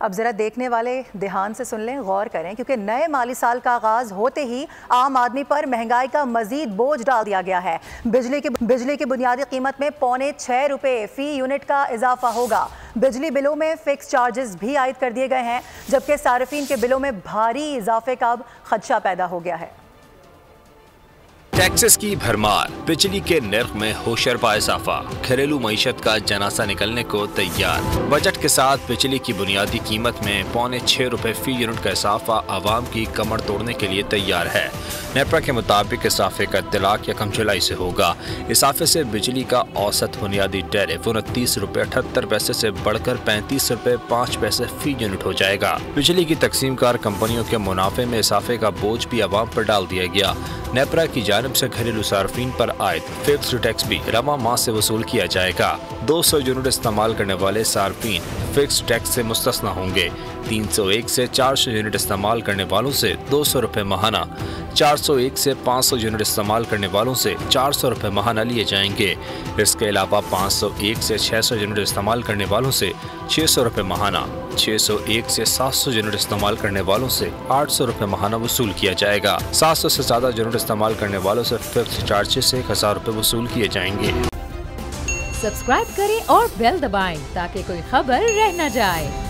अब जरा देखने वाले ध्यान से सुन लें, गौर करें, क्योंकि नए माली साल का आगाज होते ही आम आदमी पर महंगाई का मजीद बोझ डाल दिया गया है। बिजली की बुनियादी कीमत में ₹6.25 फी यूनिट का इजाफा होगा। बिजली बिलों में फिक्स चार्जेस भी आयद कर दिए गए हैं, जबकि सार्फिन के बिलों में भारी इजाफे का अब खदशा पैदा हो गया है। टैक्सेस की भरमार, बिजली के निर्ख में होशरबा इजाफा, घरेलू मईशत का जनासा निकलने को तैयार। बजट के साथ बिजली की बुनियादी कीमत में ₹6.25 फी यूनिट का इजाफा आवाम की कमर तोड़ने के लिए तैयार है। नेपरा के मुताबिक इजाफे का इत्तलाक 1 जुलाई से होगा। इजाफे से बिजली का औसत बुनियादी टैरिफ ₹29.78 से बढ़कर ₹35.05 फी यूनिट हो जाएगा। बिजली की तकसीमकार कंपनियों के मुनाफे में इजाफे का बोझ भी आवाम पर डाल दिया गया। नेपरा की जानिब से घरेलू सार्फिन पर आयद फिक्स्ड टैक्स भी रवा माह से वसूल किया जाएगा। 200 यूनिट इस्तेमाल करने वाले सार्फिन फिक्स्ड टैक्स से मुस्तस्ना होंगे। 301 से 400 यूनिट इस्तेमाल करने वालों से ₹200 माहाना, 401 से 500 यूनिट इस्तेमाल करने वालों से ₹400 माहाना लिए जाएंगे। इसके अलावा 501 से 600 यूनिट इस्तेमाल करने वालों से ₹600 माहाना, 601 से 700 यूनिट इस्तेमाल करने वालों से ₹800 माहाना वसूल किया जाएगा। 700 से ज्यादा यूनिट इस्तेमाल करने वालों से फिक्स्ड चार्जेस से ₹1000 वसूल किए जाएंगे। सब्सक्राइब करें और बेल दबाएं ताकि कोई खबर रह न जाए।